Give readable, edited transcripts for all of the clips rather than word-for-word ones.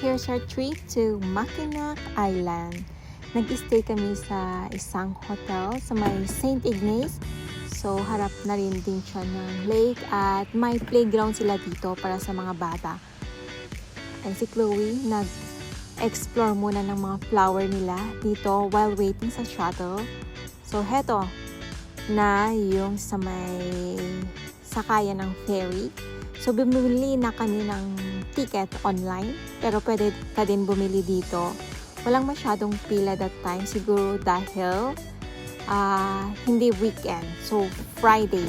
here's our trip to Mackinac Island. Nag-stay kami sa isang hotel sa may St. Ignace. So, harap na rin din siya ng lake at may playground sila dito para sa mga bata. And si Chloe, nag-explore muna ng mga flower nila dito while waiting sa shuttle. So, heto na yung sa may sakayan ng ferry. So, bumili na kami ng ticket online, pero pwede ka din bumili dito. Walang masyadong pila that time, siguro dahil hindi weekend. So, Friday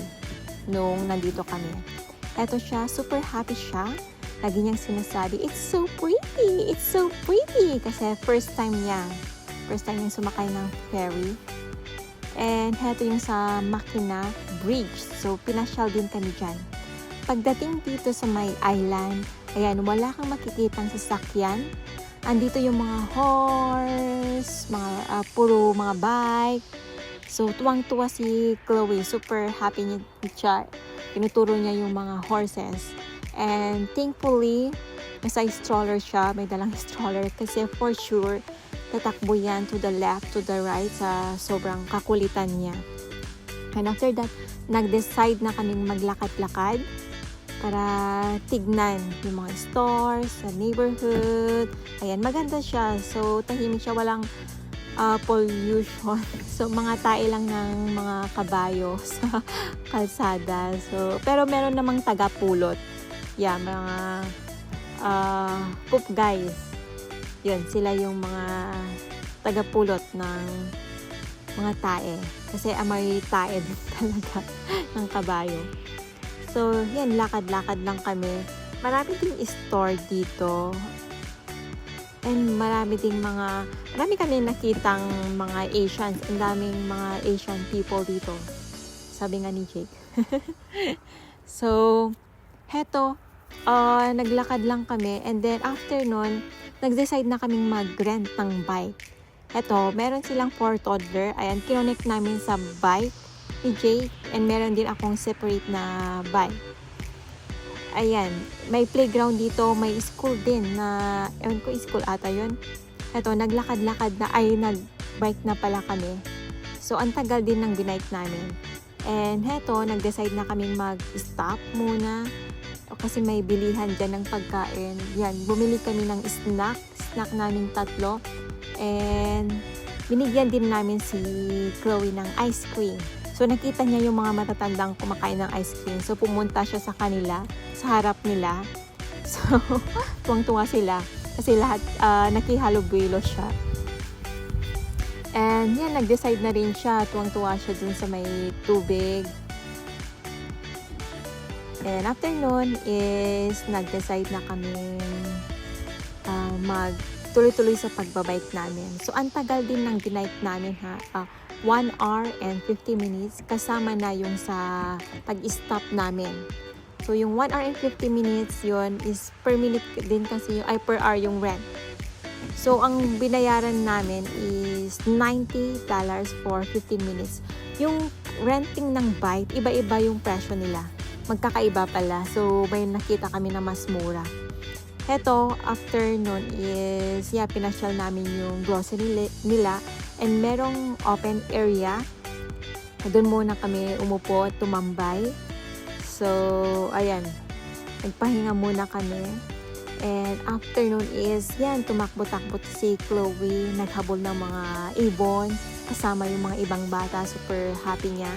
nung nandito kami. Eto siya, super happy siya. Lagi niyang sinasabi, it's so pretty! It's so pretty! Kasi first time niyang sumakay ng ferry. And heto yung sa Mackinac Bridge. So, pinasyal din kami dyan. Pagdating dito sa may island, ayan, wala kang makikitang sasakyan. Andito yung mga horse, puro mga bike. So, tuwang-tuwa si Chloe. Super happy niya. Tinuturo niya yung mga horses. And thankfully, nasa stroller siya. May dalang stroller kasi for sure, tatakbo yan to the left, to the right sa sobrang kakulitan niya. And after that, nag-decide na kaming maglakad-lakad para tignan yung mga stores sa neighborhood. Ayan, maganda siya. So, tahimik siya, walang pollution. So, mga tae lang ng mga kabayo sa kalsada. So, pero meron namang taga-pulot. Yeah, mga poop guys. Yun, sila yung mga taga-pulot ng mga tae. Kasi may tae din talaga ng kabayo. So, yan, lakad-lakad lang kami. Marami ding store dito. And marami kami nakitang mga Asians. Ang daming mga Asian people dito. Sabi nga ni Jake. So, heto, naglakad lang kami. And then, after nun, nag-decide na kaming mag-rent ng bike. Heto, meron silang 4 toddler. Ayan, kinonect namin sa bike ni Jake, and meron din akong separate na bike. Ayan, may playground dito, may school din na, ewan ko, school ata yun. Eto, naglakad-lakad na, nag-bike na pala kami. So, ang tagal din ng binike namin. And heto, nag-decide na kaming mag-stop muna. Kasi may bilihan dyan ng pagkain. Yan, bumili kami ng snack namin 3. And binigyan din namin si Chloe ng ice cream. So, nakita niya yung mga matatandang kumakain ng ice cream. So, pumunta siya sa kanila, sa harap nila. So, tuwang-tuwa sila. Kasi lahat nakihalo-buelo siya. And yan, nag-decide na rin siya. Tuwang-tuwa siya dun sa may tubig. And after nun is, nag-decide na kami tuloy-tuloy sa pagbabike namin. So, ang tagal din ng binike namin 1 hour and 50 minutes kasama na yung sa pag-stop namin. So, yung 1 hour and 50 minutes yun is per minute din kasi per hour yung rent. So, ang binayaran namin is $90 for 15 minutes. Yung renting ng bike, iba-iba yung presyo nila. Magkakaiba pala. So, may nakita kami na mas mura. Heto, after nun is, pinasyal namin yung grocery nila. And merong open area. Doon muna kami umupo at tumambay. So, ayan. Nagpahinga muna kami. And after nun is, tumakbo-takbo si Chloe. Naghabol ng mga ibon. Kasama yung mga ibang bata. Super happy niya.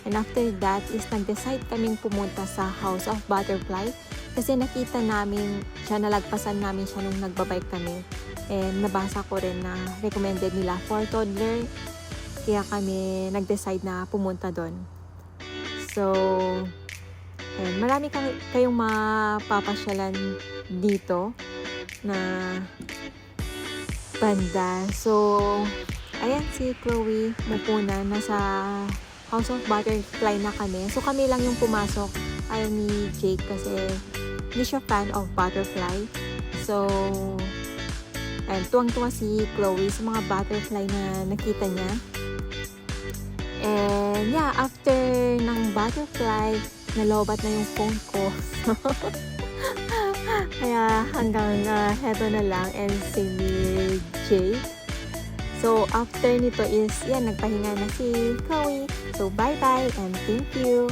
And after that is, nag-decide kaming pumunta sa House of Butterfly. Kasi nakita namin siya, nalagpasan namin siya nung nagbabike kami. And nabasa ko rin na recommended nila for toddler. Kaya kami nag-decide na pumunta doon. So, marami kayong mapapasyalan dito na banda. So, ayan si Chloe mupuna. Nasa House of Butterfly na kami. So, kami lang yung pumasok. Ayaw ni Jake kasi hindi siya fan of butterfly. So, tuwang-tuwa si Chloe sa mga butterfly na nakita niya. And after ng butterfly, nalobat na yung phone ko. Kaya hanggang heto na lang and si Jay. So, after nito is, yan, nagpahinga na si Chloe. So, bye-bye and thank you.